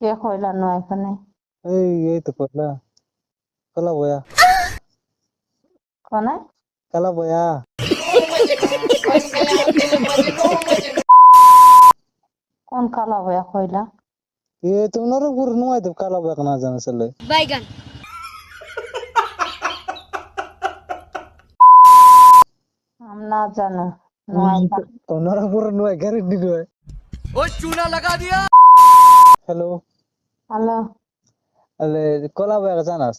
কে কইলানো এখানে? এই তো কইলা কালা বয়া কোনে? কালা বয়া কোন কালা বয়া কইলা? তুমি নরকপুর নুয়াই তো কালা বয়া না জানা চলে बैगन আমি না জানো। নয় তো নরকপুর নুয়াই গ্যারেন্টি নয়। वो चूना लगा दिया। Hello hello. আলে কলা বয়া জানাস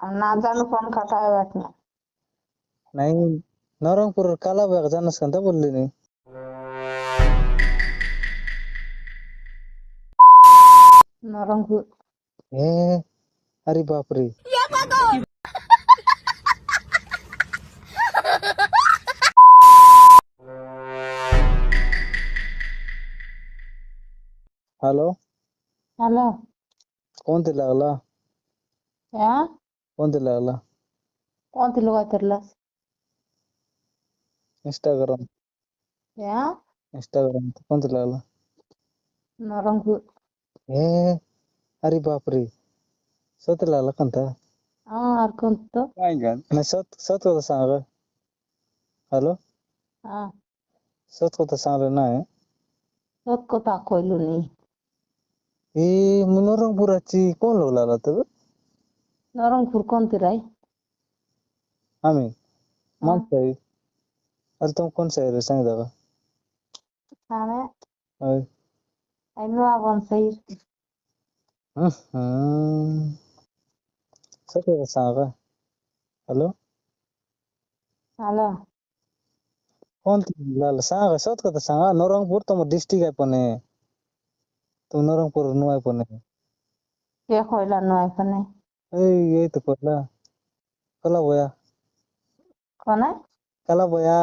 আমি না জানো ফোন কাটায় বাটনা। নাই নরকপুর কালা বয়া জানাস কেন তা বললি নি নরংপুর। এ আরে বাপরে হ্যালো হ্যালো। কোনতে লাগলা হ্যাঁ, কোনতে লাগলা কোনটি লগাইতেরলাস? ইনস্টাগ্রাম হ্যাঁ, ইনস্টাগ্রাম কোনতে লাগলা নরংপুর। এ আরে বাপরে সতে লাগলা কান্তা আর কোন তো? না সত সত কথা सांग হ্যালো হ্যাঁ, সত কথা सांग না সত কথা কইলু নি। ए নরংপুরাচ্ছি কোন লোক লাগলা তবে নরংপুর কোনটি রাই? আমি হ্যাঁ, মানসাই আর তুমি কোন সাইড सांग দাও আমি ওই নোয়া বনসাইর। হুম সত কথা सांग হ্যালো হ্যালো। কোন লাগলা सांग সত কথা सांग নরংপুর তোমার ডিস্ট্রিক্ট আইপনে তুমি নরংপুর নো আইপনে কে কইলানো এখানে? এই তো কইলা কালা বয়া কোনে? কালা বয়া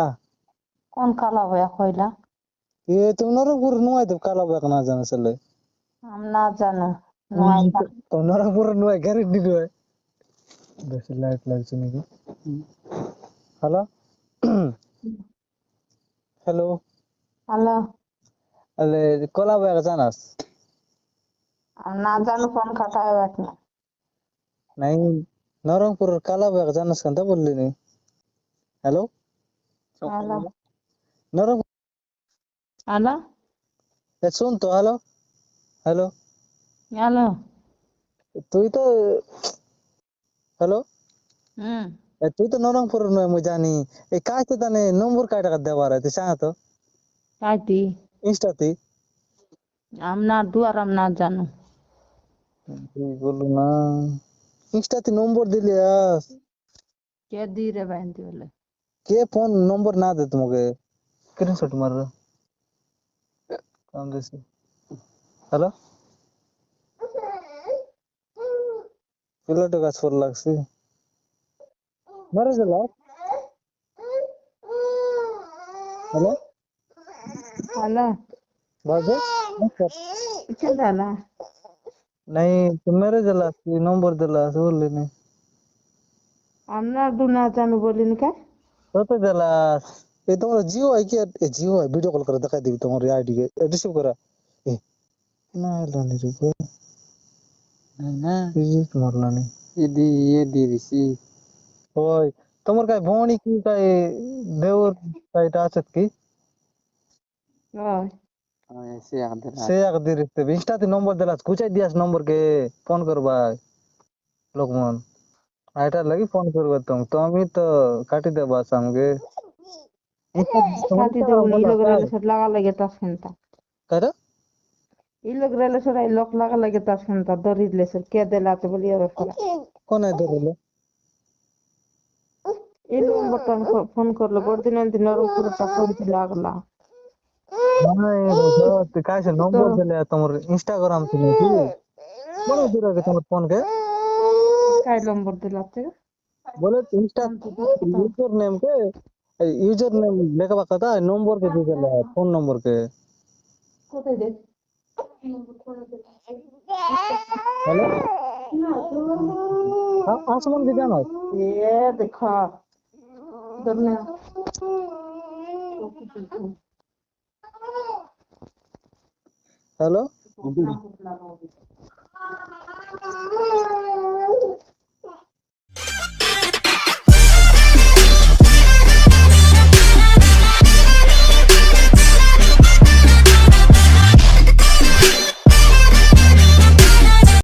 কোন কালা বয়া কইলা? তুমি নরংপুর নো আইতো কালা বয়া না জানা চলে আমি না জানো। নয় তো নরংপুর নো গ্যারেন্টি নয় বেশি লাইট লাগছে নাকি হ্যালো হ্যালো হ্যালো। আলে কলা বয়া জানাস আমি না জানো ফোন কাটায় বাটনা। নাই নরংপুর কালা বয়া জানাস কেন তা বললি নি হ্যালো হ্যালো। নরংপুর হ্যালো। শুন তো হ্যালো হ্যালো হ্যালো। তুই তো হ্যালো হুম। তুই তো নরংপুর নয় মুই জানি এই কাজ তো তানে নম্বর কয় টাকা দেওয়ার তুই सांग তো কাইতি। ইনস্টাতে আমি না দুয়ার আমি না জানো। তুই বলু না ইনস্টাতে নম্বর দিলি কে দি রে বাইন্দি বলে? কে ফোন নম্বর না দে তোমাকে স্ক্রিনশট মার কাম দিছে হ্যালো পিলাটো গাছ ফল লাগছে মারে গেল হ্যালো হ্যালো। বাজে কিছু জানা? নাই তুমি মেরে গেল কি নম্বর দিলা বললি নি আমরা দু না জানো বলিনি কে? কত গেলাস এই তোমার জিও আই কি জিও আই ভিডিও কল করে দেখাই দিবি তোমার আইডি কে রিসিভ করা এ না এলো নি রূপে না এই তোমার লানি এদি দিছি ওই তোমার কাই ভৌনি কি কাই দেউর কাইটা আছে কি ওই সে এক দিতে ইনস্টাতে নম্বর দিলাস কুচাই দিয়াস নম্বর কে ফোন করবা লোকমন আইটার লাগি ফোন করবে তুমি তো আমি তো কাটি দেবা সামগে কাটি দেবো নি লোক রেলে সব লাগা লাগে তার ফোনটা। কারা এই লোক রেলে সব এই লোক লাগা লাগে তার ফোনটা ধরি দিলে সব কে দিলাতে বলি আর কোন আই ধরলো এই লোক বর্তমান ফোন করলো বড়দিন দিন ওর উপরে টাকা দিতে লাগলা। নাই বাবা काय से তো নম্বর দিলে তোমার ইনস্টাগ্রাম থেকে নাকি কোন দূর আগে তোমার ফোন কে কাই নম্বর দিলাতে? বলে ইনস্টা यूजर नेम के यूजर नेम लेके बाका था नंबर के दे दिला फोन नंबर के কোথায় দেখ? हेलो आसमान के जाना এ দেখা ধরনা হ্যালো